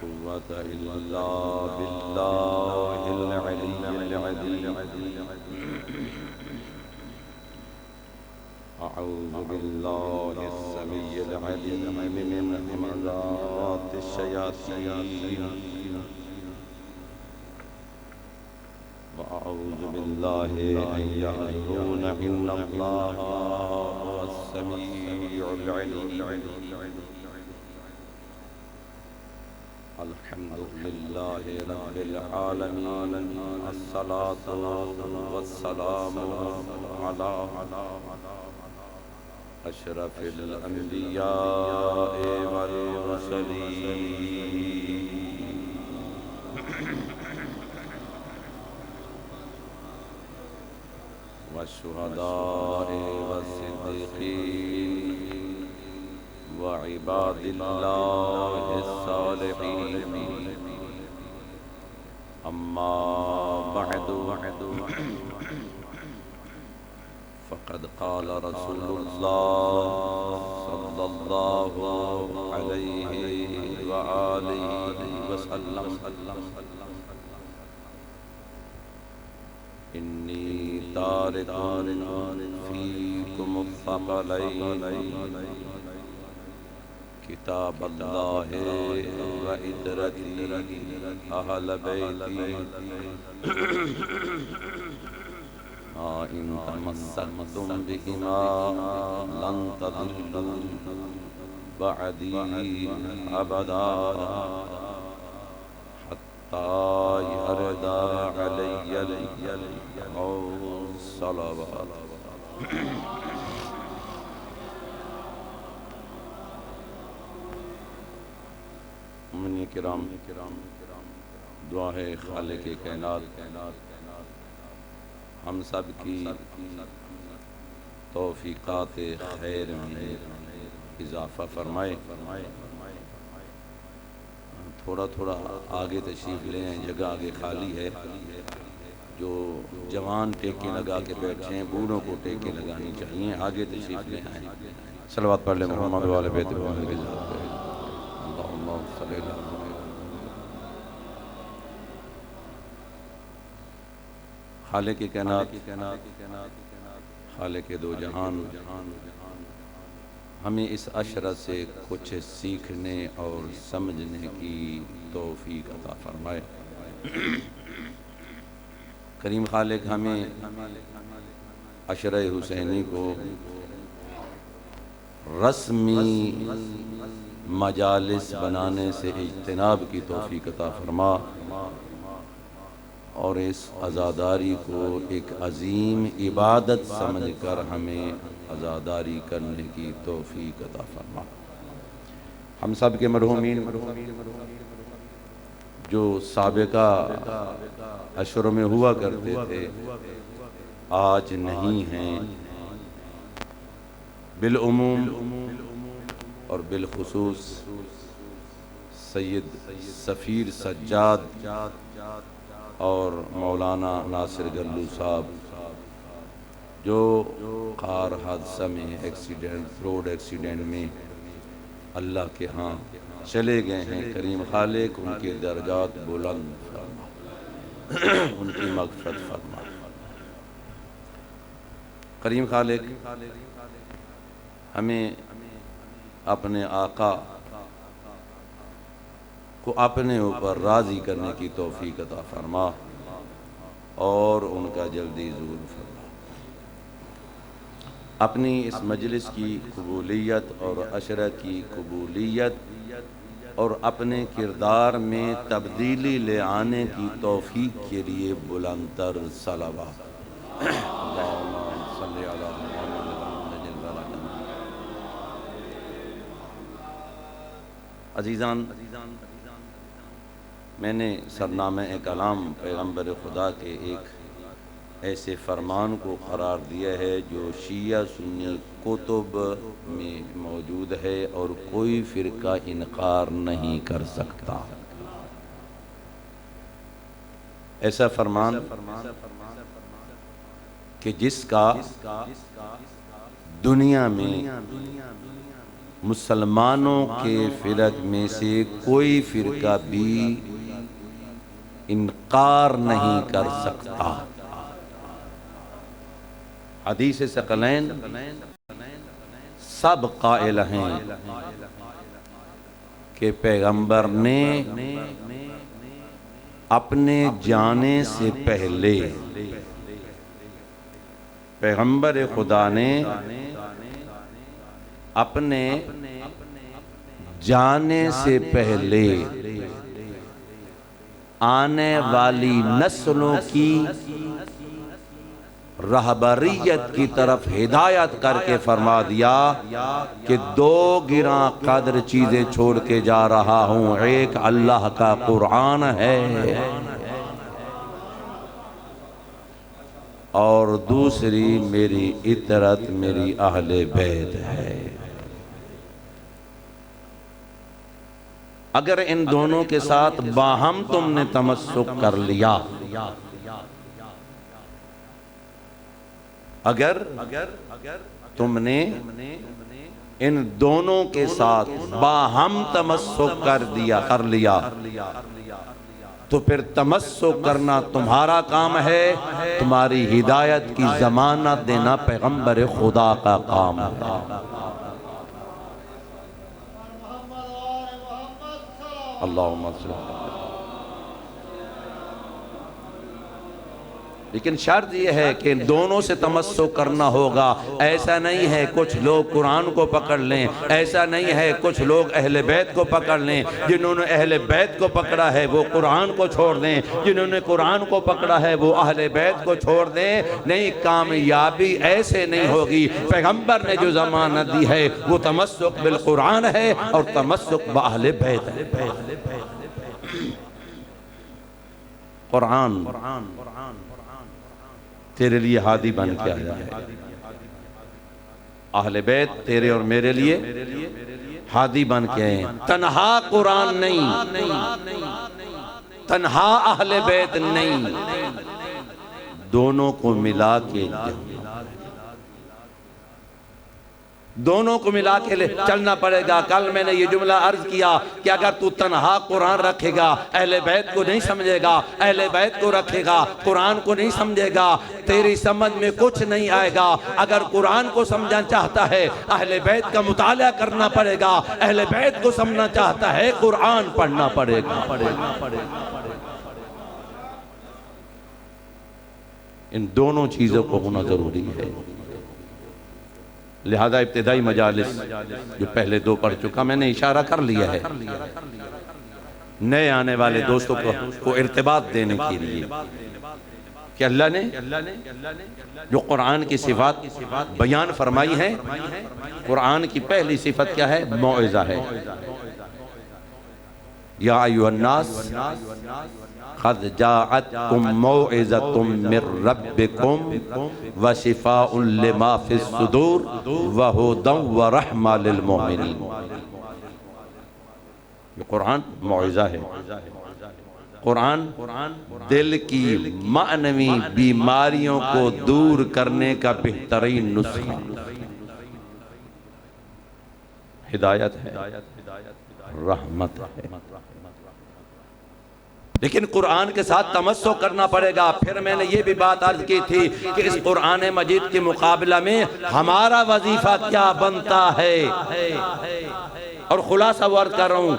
कुव्वत इल्ला बिल्लाहिल अलिय्यिल अज़ीम। अऊज़ु बिल्लाहिस समीइल अलीम मिन हमज़ातिश शयातीन व अऊज़ु बिल्लाहि अन यहज़ुरून इन्नल्लाहा हुवस समीउल अलीम। अल्हम्दुलिल्लाहि रब्बिल आलमीन। अस्सलातु वस्सलामु अला अशरफिल अंबिया वल मुरसलीन वश्शुहदाए वस्सिद्दीक़ीन व इबादिल्लाहिस सालिहीन। अम्मा बअदु फ़क़द क़ाल रसूलुल्लाह सल्लल्लाहु अलैहि व आलिहि वसल्लम इन्नी तारिकुन फ़ीकुमुस सक़लैन किताबल्लाहि व इतरती अहल बैती इन तमस्सकतुम बिहिमा लन तदिल्लू बअदी अबदा हत्ता यरदा अलैयल मौत। सलावत। मुमिनीन किराम, दुआ है खालिक कायनात हम सब की तौफीकात खैर में इजाफ़ा फरमाए। थोड़ा थोड़ा आगे तशरीफ़ ले आए, जगह आगे खाली है। जो जवान टेके लगा के बैठे हैं, बूढ़ों को टेके लगानी चाहिए। आगे तशरीफ़ ले आए। सलवात पढ़ ले मोहम्मद वाले बैत खालिक कायनात, खालिक दो जहान हमें इस अशरत से कुछ सीखने और समझने की तौफीक अता फरमाए। करीम खालिक हमें अशरे हुसैनी को रस्मी मजालिस बनाने से इज्तिनाब की तौफीक अता फरमा और इस अज़ादारी को एक अजीम इबादत समझकर हमें अज़ादारी करने की तौफीक अता फरमा। हम सब के मरहूमीन जो साबिका अशरों में हुआ करते थे, आज नहीं हैं, बिलउमूम और बिलखुसूस सैयद सफ़ीर सज्जाद और मौलाना नासिर गल्लू साहब जो कार हादसा में एक्सीडेंट, रोड एक्सीडेंट में अल्लाह के यहाँ चले गए हैं। करीम खालिक उनके दर्जात बुलंद फरमा, उनकी मग़फ़िरत फरमा। करीम खालिक हमें अपने आका को अपने ऊपर राज़ी करने की तौफीक अता फरमा और उनका जल्दी ज़ूर फरमा। अपनी इस मजलिस की कबूलियत और अशरा की कबूलियत और अपने किरदार में तब्दीली ले आने की तौफीक के लिए बुलंदतर सलावत। अज़ीज़ान, मैंने सरनामे कलाम पैगम्बर खुदा के एक ऐसे फरमान को करार दिया है जो शिया सुन्नी कुतुब में मौजूद है और कोई फ़िरका इनकार नहीं कर सकता। ऐसा फरमान कि जिसका दुनिया में मुसलमानों के फ़िरक में से कोई फ़िरका भी इनकार नहीं कर सकता। हदीस सकलैन सब कायल हैं कि पैगंबर ने अपने जाने से पहले, पैगंबर खुदा ने अपने जाने से पहले आने वाली नस्लों की रहबरियत की तरफ हिदायत करके फरमा दिया कि दो गिरा कदर चीजें छोड़ के जा रहा हूं। एक अल्लाह का कुरान है और दूसरी मेरी इतरत, मेरी अहले बैत है। अगर इन दोनों के साथ बाहम तुमने तमस्सुक कर लिया, अगर तुमने इन दोनों के साथ बाहम तमस्सुक कर लिया तो फिर तमस्सुक करना तुम्हारा काम है, तुम्हारी हिदायत की जमानत देना पैगंबर खुदा का काम है। अल्लाहुम्मा सल्ली। लेकिन शर्त यह है कि दोनों से तमस्सुक करना होगा। ऐसा नहीं है कुछ लोग कुरान को पकड़ लें, ऐसा नहीं है कुछ लोग अहले बैत को पकड़ लें। जिन्होंने अहले बैत को पकड़ा है वो कुरान को छोड़ दें, जिन्होंने कुरान को पकड़ा है वो अहले बैत को छोड़ दें। नहीं, कामयाबी ऐसे नहीं होगी। पैगंबर ने जो ज़मानत दी है वो तमस्सुक बिल कुरान है और तमस्सुक ब अहले बैत है। कुरान तेरे लिए हादी बन के आया है, अहले बैत तेरे और मेरे लिए हादी बन के आए। तन्हा कुरान नहीं, तन्हा अहले बैत नहीं, दोनों को मिला के, दोनों को मिला के चलना पड़ेगा। कल मैंने ये जुमला अर्ज किया कि अगर तू तन्हा कुरान रखेगा, अहले बैत को नहीं समझेगा, अहले बैत को रखेगा, कुरान को नहीं समझेगा, तेरी समझ में कुछ नहीं आएगा। अगर कुरान को समझना चाहता है अहले बैत का मुताला करना पड़ेगा, अहले बैत को समझना चाहता है कुरान पढ़ना पड़ेगा। इन दोनों चीजों को होना जरूरी है। लिहाजा इब्तिदाई मजालिस जो पहले दो पढ़ चुका, मैंने इशारा कर लिया है नए आने वाले दोस्तों को इर्तिबात देने के लिए कि अल्लाह ने जो कुरान की सिफात बयान फरमाई है, कुरान की पहली सिफत क्या है? मौइज़ा है। या अय्युहन्नास क़द जाअतकुम मौइज़तुम मिर रब्बिकुम व शिफ़ाउन लिमा फ़िस सुदूर व हुदन व रहमा लिल मोमिनीन। ये कुरान मौइज़ा है। कुरान दिल की मानवी बीमारियों को दूर करने का बेहतरीन नुस्खा, हिदायत है, रहमत है। लेकिन कुरान के साथ तमस्सुक करना पड़ेगा। फिर मैंने ये भी बात अर्ज की थी कि इस कुरान मजीद के मुकाबला में हमारा वजीफा क्या बनता है, और खुलासा वर्द कर रहा हूँ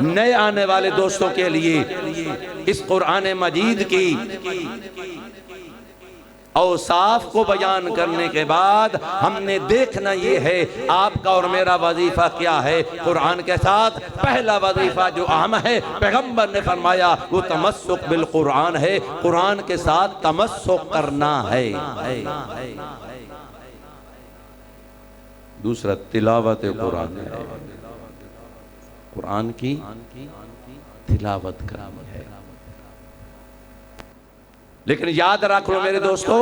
नए आने वाले दोस्तों के लिए। इस कुरान मजीद की औसाफ को बयान करने के बाद हमने देखना ये है आपका और मेरा वजीफा क्या है। कुरान के साथ पहला वजीफा जो अहम है, पैगंबर ने फरमाया वो तमस्सुक बिल कुरान है, कुरान के साथ तमस्सुक करना है। दूसरा तिलावत कुरान है, कुरान की तिलावत करनी है। लेकिन याद रख लो मेरे दोस्तों,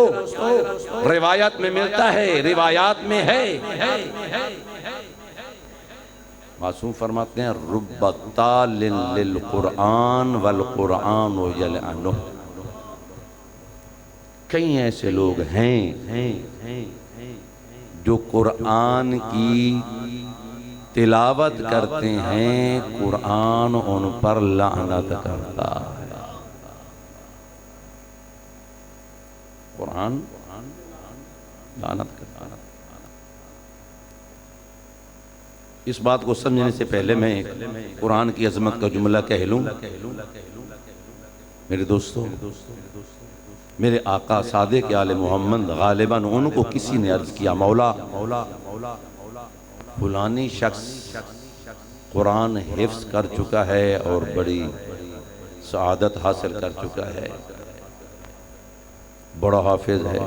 रिवायत में मिलता है, रिवायात में है, मासूम फरमाते हैं रुब्बतालिन लिल कुरान वल कुरान यलअनु। कई ऐसे लोग हैं जो कुरान की तिलावत करते हैं, कुरान उन पर लानत करता है। कुरान लानत करता है। इस बात को समझने से पहले मैं कुरान की अजमत का जुमला कह लूं। मेरे दोस्तों, मेरे आका सादिक आले मोहम्मद गालिबन उनको किसी ने अर्ज किया, मौला फलानी शख्स कुरान हिफ्ज कर चुका है और बड़ी सआदत हासिल कर चुका है, बड़ा हाफिज है।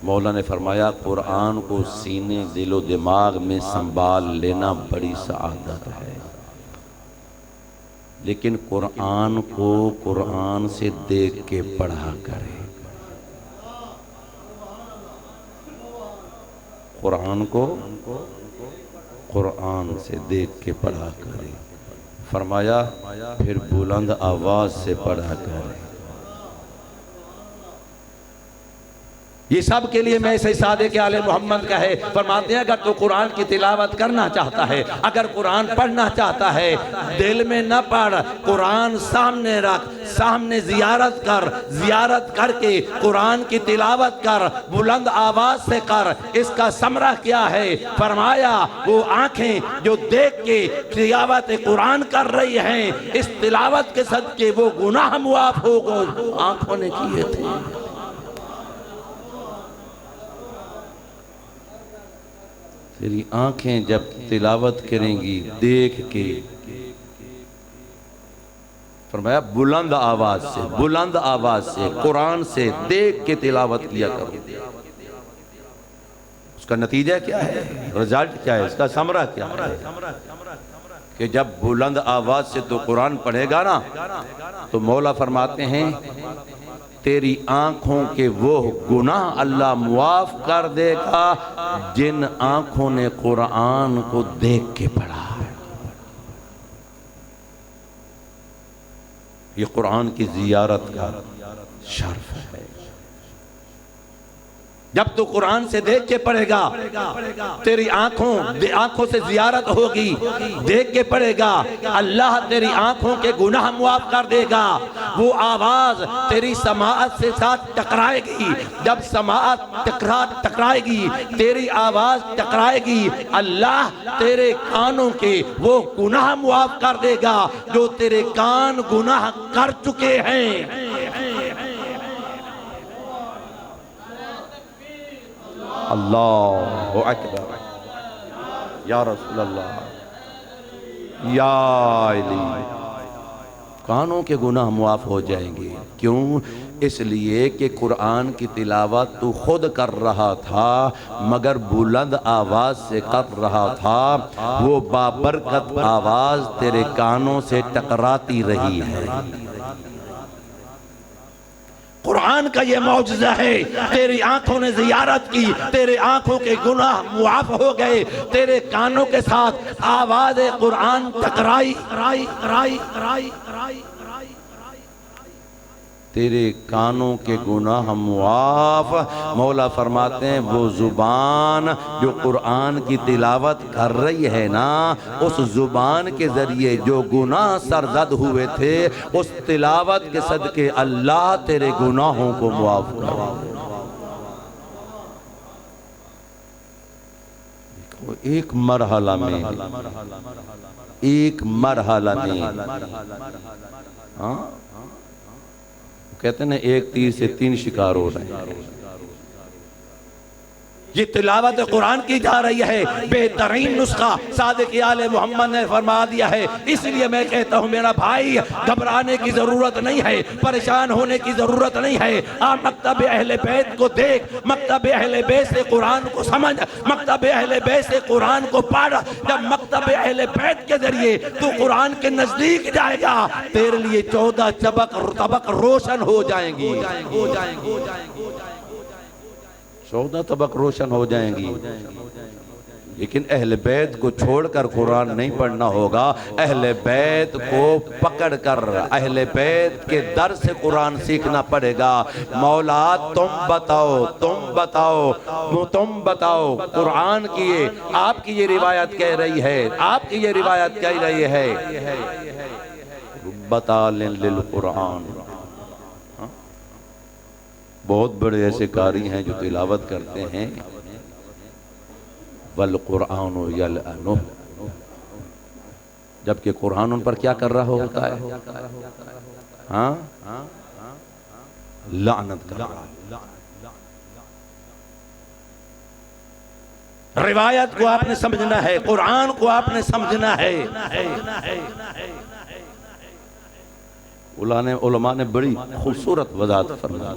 मौला ने फरमाया कुरान को सीने दिलो दिमाग में संभाल लेना बड़ी सआदत है, लेकिन कुरान को कुरान से देख के पढ़ा करे। कुरान को कुरान से देख के पढ़ा करे। फरमाया फिर बुलंद आवाज से पढ़ा करे। ये सब के लिए मैं ऐसे सादे के आले मोहम्मद का है। फरमाते हैं अगर तो कुरान की तिलावत करना चाहता है, अगर कुरान पढ़ना चाहता है, दिल में न पढ़, कुरान सामने रख, सामने जियारत कर, जियारत करके कुरान की तिलावत कर, बुलंद आवाज से कर। इसका समरा क्या है? फरमाया वो आंखें जो देख के तिलावत कुरान कर रही हैं, इस तिलावत के सदके वो गुनाह मुआफ हो गए आंखों ने किए थे। तेरी आंखें जब तिलावत करेंगी देख के, फरमाया बुलंद आवाज से, बुलंद आवाज से कुरान से देख के तिलावत किया करो। उसका नतीजा क्या है? रिजल्ट क्या है? इसका समरा क्या है? कि जब बुलंद आवाज से तो कुरान पढ़ेगा ना, तो मौला फरमाते हैं तेरी आंखों के वो गुनाह अल्लाह मुआफ कर देगा जिन आंखों ने कुरान को देख के पढ़ा है। ये कुरान की जियारत का शर्फ है। जब तू कुरान से देख के पढ़ेगा, तेरी आंखों से जियारत होगी, देख के पढ़ेगा, अल्लाह तेरी आंखों के गुनाह मुआफ कर देगा। वो आवाज तेरी समाअत से साथ टकराएगी। जब समाअत टकराएगी, तेरी आवाज टकराएगी, अल्लाह तेरे कानों के वो गुनाह मुआफ कर देगा जो तेरे कान गुनाह कर चुके हैं। अल्लाहु अकबर, या रसूल अल्लाह, या अली। कानों के गुनाह मुआफ हो जाएंगे। क्यों? इसलिए कि कुरान की तिलावत तू खुद कर रहा था, मगर बुलंद आवाज से कर रहा था। वो बाबरकत आवाज तेरे कानों से टकराती रही है। कुरान का ये मौजज़ा है। तेरी आंखों ने जियारत की, तेरे आंखों के गुनाह मुआफ हो गए, तेरे कानों के साथ आवाज़ कुरान टकराई, तेरे कानों के गुनाह मुआफ। मौला फरमाते हैं वो जुबान जो कुरान की तिलावत कर रही है ना, उस जुबान के जरिए जो गुनाह सरजद हुए थे, उस तिलावत के सदके अल्लाह तेरे गुनाहों को मुआफ करे। एक मरहला में, एक मरहला में, हाँ कहते हैं ना, एक तीर से 3 शिकार हो रहे हैं। ये तिलावत कुरान की जा रही है। बेहतरीन नुस्खा सादिक आले मोहम्मद ने फरमा दिया है। इसलिए मैं कहता हूँ मेरा भाई, घबराने की जरूरत नहीं है, परेशान होने की जरूरत नहीं है। आप मकतब अहले बैत को देख, मकतब अहले बैत से कुरान को समझ, मकतब अहले बैत से कुरान को पढ़। जब मकतब अहले बैत के जरिए तू कुरान के नजदीक जाएगा, तेरे लिए 14 तबक रोशन हो जाएंगी, 14 तबक रोशन हो जाएंगी। लेकिन अहले बैत को छोड़कर कुरान नहीं पढ़ना होगा। अहले बैत को पकड़कर अहले बैत के दर से कुरान सीखना पड़ेगा। मौला तुम बताओ, तुम बताओ, तुम बताओ कुरान की ये आपकी ये रिवायत कह रही है, आपकी ये रिवायत कह रही है बता लिल कुरान। बहुत बड़े ऐसे कारी हैं जो तिलावत करते हैं वल कुरान यलअनु, जबकि कुरान उन पर क्या कर रहा होता है? हाँ, लानत कर रहा है। रिवायत को आपने समझना है, कुरान को आपने समझना है। उलमा ने बड़ी खूबसूरत वजाहत फरमाई,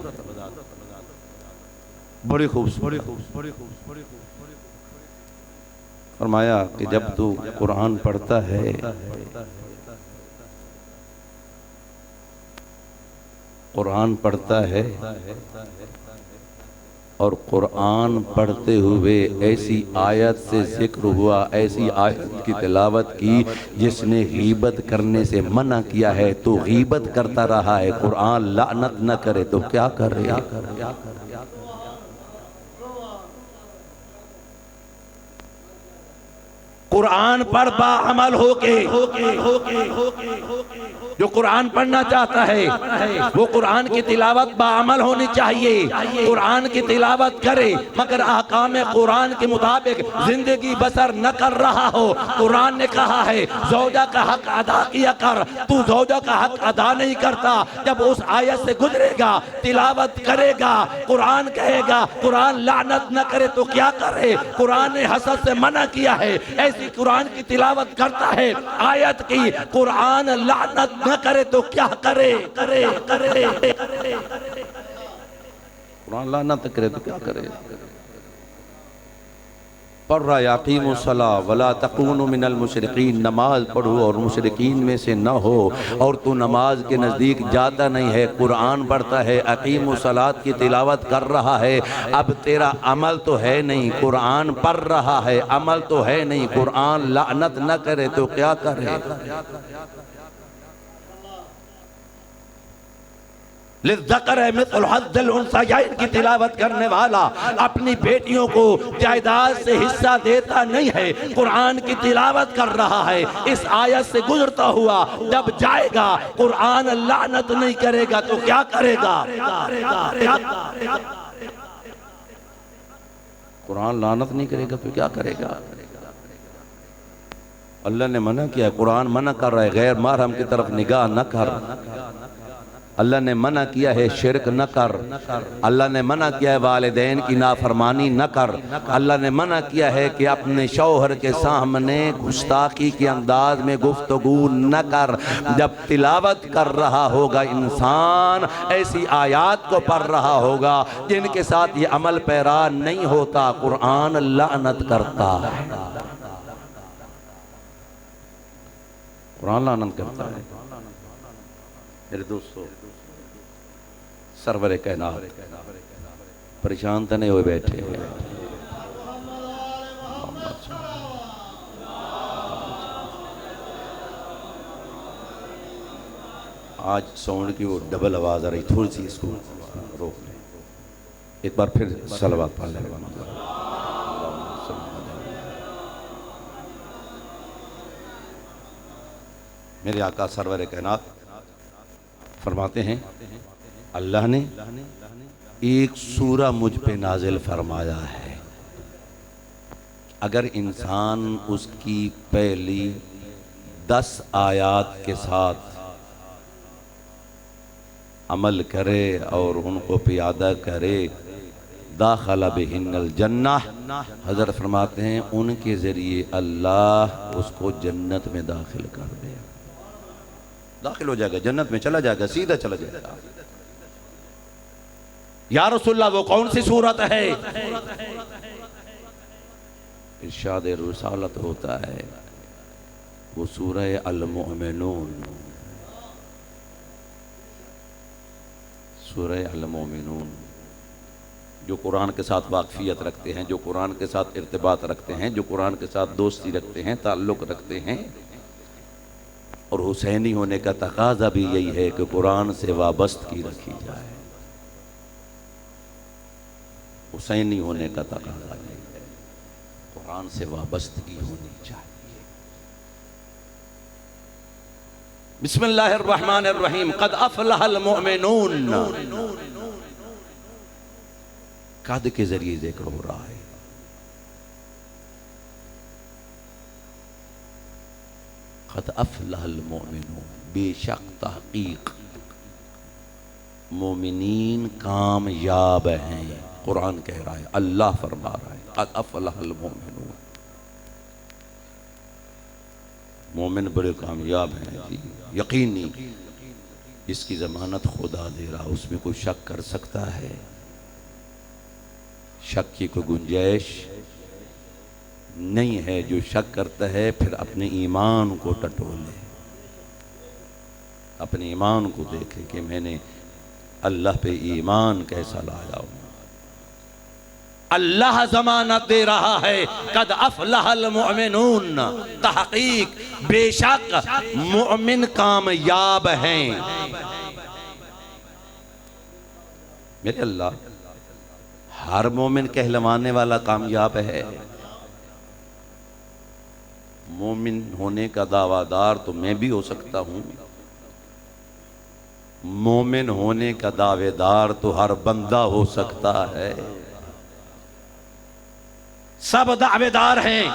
बड़ी खूबसूरत फरमाया कि जब तू कुरान पढ़ता है, कुरान पढ़ता है और कुरान पढ़ते हुए ऐसी आयत से जिक्र हुआ, ऐसी आयत की तिलावत की जिसने गीबत करने से मना किया है, तो गीबत करता रहा है। कुरान लानत न करे तो क्या करे? कुरान पर बाअमल होके जो कुरान पढ़ना चाहता है वो कुरान की तिलावत बाअमल होनी चाहिए। कुरान की तिलावत करे मगर अहकाम कुरान के मुताबिक जिंदगी बसर न कर रहा हो। कुरान ने कहा है ज़ौजा का हक अदा किया कर, तू ज़ौजा का हक अदा नहीं करता। जब उस आयत से गुजरेगा, तिलावत करेगा, कुरान कहेगा कुरान लानत न करे तो क्या करे? कुरान ने हसद से मना किया है, ऐसी कुरान की तिलावत करता है आयत की कुरान लानत न करे तो क्या करे? कुरान लानत करे तो क्या करे? पढ़ रहा याकीमुस्सलाह वला तकूनु मिनल मुशरिकीन, नमाज पढ़ो और मुशरिकीन में से न हो। और तू नमाज के नज़दीक जाता नहीं है, कुरान पढ़ता है, अकीमुस्सलात की तिलावत कर रहा है। अब तेरा अमल तो है नहीं, कुरान पढ़ रहा है, अमल तो है नहीं। कुरान लानत न करे तो क्या करे? की तिलावत करने वाला अपनी बेटियों को जायदाद से हिस्सा देता नहीं है, कुरान की तिलावत कर रहा है। इस आयत से गुजरता हुआ जब जाएगा, कुरान लानत नहीं करेगा तो क्या करेगा? कुरान लानत नहीं करेगा तो क्या करेगा? अल्लाह ने मना किया, कुरान मना कर रहा है गैर महरम की तरफ निगाह न कर। अल्लाह ने मना किया है शिरक न कर। अल्लाह ने मना किया है वालिदैन की नाफरमानी न कर। अल्लाह ने मना किया है कि अपने शौहर के सामने गुस्ताखी के अंदाज में गुफ्तगू न कर। जब तिलावत कर रहा होगा इंसान, ऐसी आयात को पढ़ रहा होगा जिनके साथ ये अमल पैरा नहीं होता, कुरान लानत करता है। कुरान लानत करता है। मेरे दोस्तों, सरवरे कायनात परेशान तो नहीं हुए बैठे हैं। आज साउंड की वो डबल आवाज आ रही, थोड़ी सी इसको रोक लें। एक बार फिर सलवात पढ़ लें। मेरे आका सरवरे कायनात फरमाते हैं अल्लाह ने एक सूरा मुझ पे नाजिल फरमाया है, अगर इंसान उसकी पहली 10 आयात के साथ अमल करे और उनको पियादा करे, दाखला बिहिन्नल जन्नह, हज़रत फरमाते हैं उनके ज़रिए अल्लाह उसको जन्नत में दाखिल कर दे, दाखिल हो जाएगा, जन्नत में चला जाएगा, सीधा चला जाएगा। या रसूलल्लाह वो कौन सी सूरत है? इरशाद रिसालत होता है वो सूरह अल मोमिनून, सूरह अल मोमिनून। जो कुरान के साथ वाकफियत रखते हैं, जो कुरान के साथ इर्तिबात रखते हैं, जो कुरान के साथ दोस्ती रखते हैं, ताल्लुक़ रखते हैं। और हुसैनी होने का तकाज़ा भी यही है कि कुरान से वाबस्तगी रखी जाए। हुसैनी होने का तकाज़ा यही है, कुरान से वाबस्तगी होनी चाहिए। बिस्मिल्लाहिर्रहमानिर्रहीम। क़द अफ़लहल मुअमिनून, कद के जरिए जिक्र हो रहा है। क़द अफ़लहल मुअमिनून, बेशक तहक़ीक़ मोमिनीन कामयाब हैं। कुरान कह रहा है, अल्लाह फरमा रहा है, क़द अफ़लहल मुअमिनून, मोमिन बड़े कामयाब हैं जी, यकीनी। इसकी ज़मानत खुदा दे रहा, उसमें कोई शक कर सकता है? शक की कोई गुंजाइश नहीं है। जो शक करता है फिर अपने ईमान को टटोले, अपने ईमान को देखे कि मैंने अल्लाह पे ईमान कैसा लाया हूँ। अल्लाह ज़मानत दे रहा है, कद अफ़लहल मुअमिनून, तहक़ीक़ बेशक मुअमिन कामयाब हैं। मेरे अल्लाह, हर मोमिन कहलवाने वाला कामयाब है? मोमिन होने का दावादार तो मैं भी हो सकता हूँ, मोमिन होने का दावेदार तो हर बंदा हो सकता है। सब दावेदार हैं,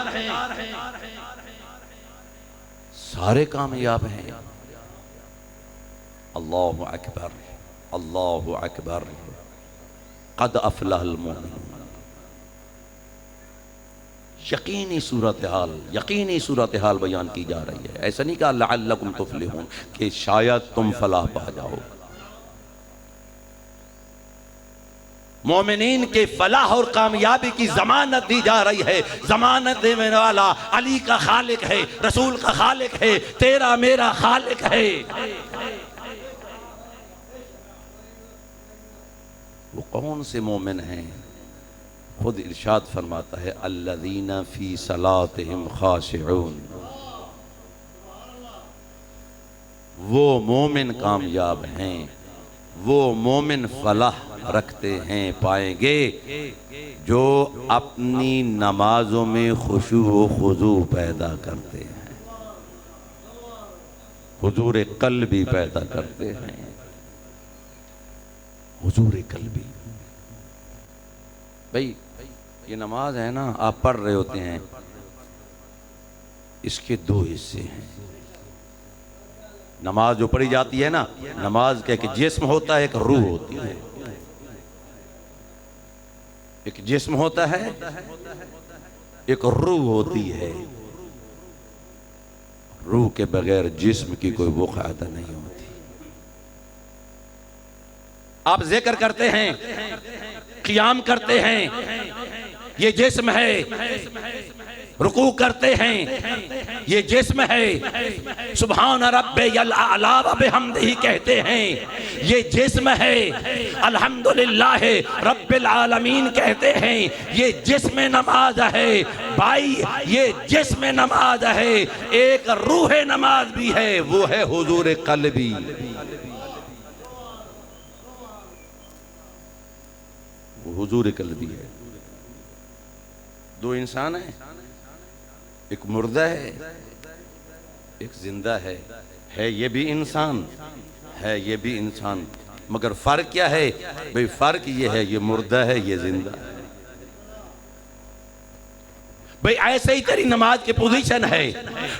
सारे कामयाब हैं। अल्लाहु अकबर, अल्लाहु अकबर। क़द अफ़लहल मुअमिनून, यकीनी सूरत हाल, यकीनी सूरत हाल बयान की जा रही है। ऐसा नहीं कहा लअल्लकुम तुफ़लिहून, कि शायद तुम फलाह पा जाओ। मोमिनीन के फलाह और कामयाबी की जमानत दी जा रही है। जमानत देने वाला अली का खालिक है, रसूल का खालिक है, तेरा मेरा खालिक है। वो कौन से मोमिन हैं? खुद इरशाद फरमाता है, अल्लज़ीना फ़ी सलातिहिम ख़ाशिऊन, वो मोमिन कामयाब हैं, वो मोमिन फलाह रखते हैं, पाएंगे, जो अपनी नमाजों में खुशू व खुजू पैदा करते हैं, हुजूर क़ल्बी पैदा करते हैं, हुजूर क़ल्बी। भाई ये नमाज है ना, आप पढ़ रहे होते हैं, इसके दो हिस्से हैं। नमाज जो पढ़ी जाती है ना, नमाज का एक जिस्म होता है, एक रूह होती है। एक जिस्म होता है, एक रूह होती है। रूह के बगैर जिस्म की कोई वक़ात नहीं होती। आप जिक्र करते हैं, क़ियाम करते हैं, ये जिस्म है। रुकू करते हैं, ये जिस्म है। सुभान रब्बियल आला व बिहम्दिही कहते हैं, ये जिस्म है। अल्हम्दुलिल्लाह रब्बिल आलमीन कहते हैं, ये जिस्म नमाज है। भाई ये जिस्म नमाज है, एक रूह नमाज भी है, वो है हुजूर क़ल्बी। हुजूर क़ल्बी है। दो इंसान है, एक मुर्दा है, एक जिंदा है ये भी इंसान है, ये भी इंसान। मगर फर्क क्या है भाई? फर्क ये है, ये मुर्दा है, ये जिंदा है। भाई ऐसे ही तेरी नमाज की पोजीशन है।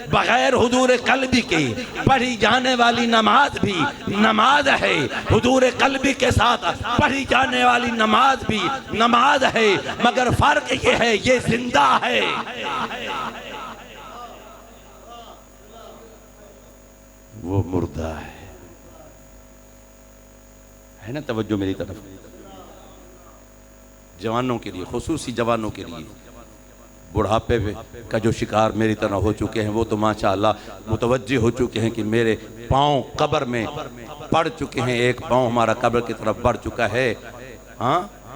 बगैर हुजूर क़ल्बी के पढ़ी जाने वाली नमाज भी नमाज है, हुजूर क़ल्बी के साथ पढ़ी जाने वाली नमाज भी नमाज है। मगर फर्क ये है, ये जिंदा है। वो मुर्दा है ना। तवज्जो मेरी तरफ, जवानों के लिए, खुसूसी जवानों के लिए, बुढ़ापे का जो शिकार मेरी तरह हो चुके हैं, वो तो माशाअल्लाह मुतवज्जे हो चुके हैं कि मेरे पाँव कब्र में पड़ चुके हैं। एक पाँव हमारा कब्र की तरफ बढ़ चुका है। हाँ,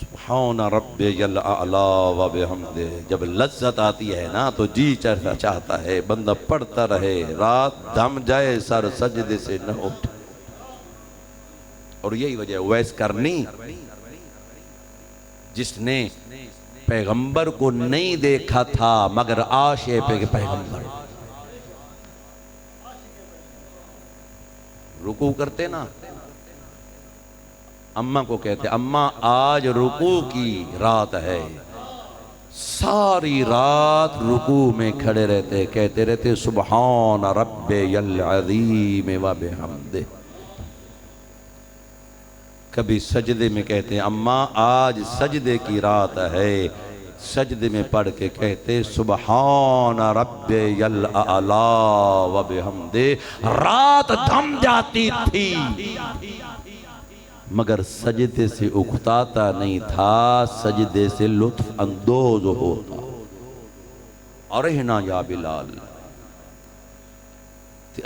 सुब्हान रब्बियल आला व बिहम्दे। जब लज्जत आती है ना तो जी चढ़ना चाहता है, बंदा पढ़ता रहे, रात दम जाए सर सजदे से न उठ। और यही वजह वैस करनी, जिसने पैगंबर को नहीं देखा था मगर आशे पे पैगंबर, रुकू करते ना, अम्मा को कहते अम्मा आज रुकू की रात है, सारी रात रुकू में खड़े रहते, कहते रहते सुब्हान रब्बियल अज़ीम व बिहम्दे। कभी सजदे में कहते अम्मा आज सजदे की रात है, सजदे में पढ़ के कहते सुब्हान रब्बियल आला व बिहम्दे। रात थम जाती थी मगर सजदे से उकताता नहीं था, सजदे से लुत्फ अंदोज होता। और ना या बिलाल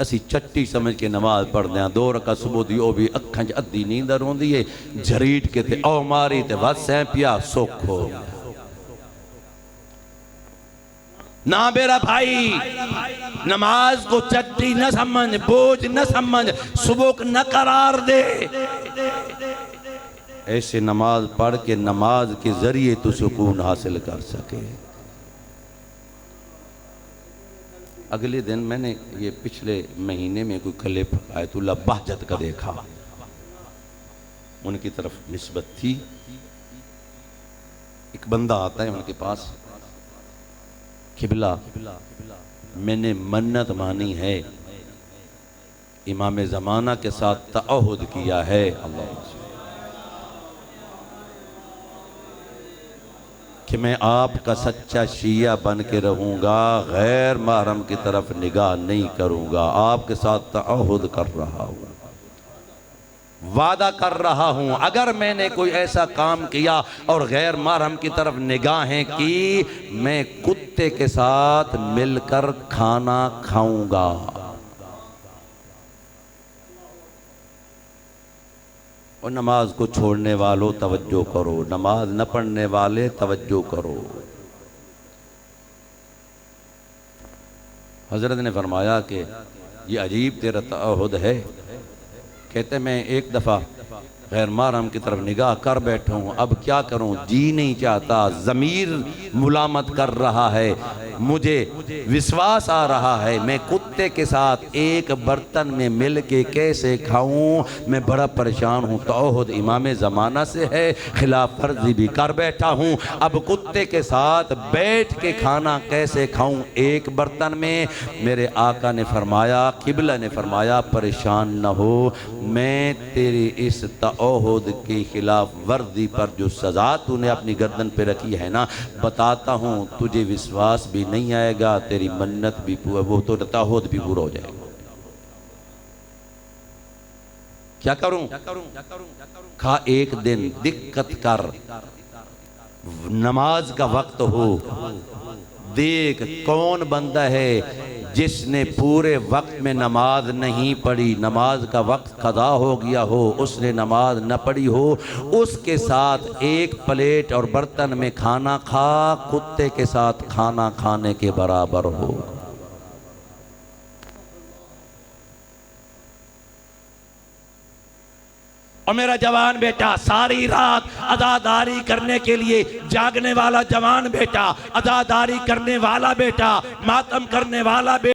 असी चट्टी समझ के नमाज पढ़ते हैं, 2 रकात सुबह दी, ओ भी अखां च अद्धी नींद रोंदी है, झरीट के ते ओ मारी ते बस है पिया सुख हो। ना मेरा भाई नमाज को चट्टी न समझ, बोझ न समझ, सुबह न करार दे। ऐसे नमाज पढ़ के नमाज के जरिए तू सुकून हासिल कर सके। अगले दिन मैंने ये पिछले महीने में कोई क्लिप आयतुल्लाह बहजत का देखा, उनकी तरफ निस्बत थी। एक बंदा आता है उनके पास, किबला मैंने मन्नत मानी है, इमाम ज़माना के साथ तअहुद किया है अल्लाह कि मैं आपका सच्चा शिया बन के रहूँगा, गैर महरम की तरफ निगाह नहीं करूँगा, आपके साथ तअहुद कर रहा हूँ, वादा कर रहा हूँ। अगर मैंने कोई ऐसा काम किया और गैर महरम की तरफ निगाहें की, मैं कुत्ते के साथ मिलकर खाना खाऊंगा। और नमाज को छोड़ने वालों तवज्जो करो, नमाज न पढ़ने वाले तवज्जो करो। हजरत ने फरमाया कि ये अजीब तेरा तअहुद है। कहते मैं एक दफ़ा गैर महरम की तरफ निगाह कर बैठा हूँ, अब क्या करूँ, जी नहीं चाहता, ज़मीर मुलामत कर रहा है, मुझे विश्वास आ रहा है मैं कुत्ते के साथ एक बर्तन में मिल के कैसे खाऊं, मैं बड़ा परेशान हूँ। तअहुद इमाम ज़माना से है, खिलाफ वर्जी भी कर बैठा हूँ, अब कुत्ते के साथ बैठ के खाना कैसे खाऊं एक बर्तन में। मेरे आका ने फरमाया, किबला ने फरमाया, परेशान न हो, मैं तेरी इस तअहुद की खिलाफ वर्जी पर जो सज़ा तूने अपनी गर्दन पे रखी है ना, बताता हूँ तुझे विश्वास भी नहीं आएगा, तेरी मन्नत भी पूरा, वो तो तअहुद भी पूरा हो जाएगा। क्या करूं? खा एक दिन दिक्कत कर, नमाज का वक्त हो, देख कौन बंदा है जिसने पूरे वक्त में नमाज नहीं पढ़ी, नमाज का वक्त कदा हो गया हो, उसने नमाज न पढ़ी हो, उसके साथ एक प्लेट और बर्तन में खाना खा, कुत्ते के साथ खाना खाने के बराबर हो। और मेरा जवान बेटा सारी रात अदादारी करने के लिए जागने वाला जवान बेटा, अदादारी करने वाला बेटा, मातम करने वाला बेटा,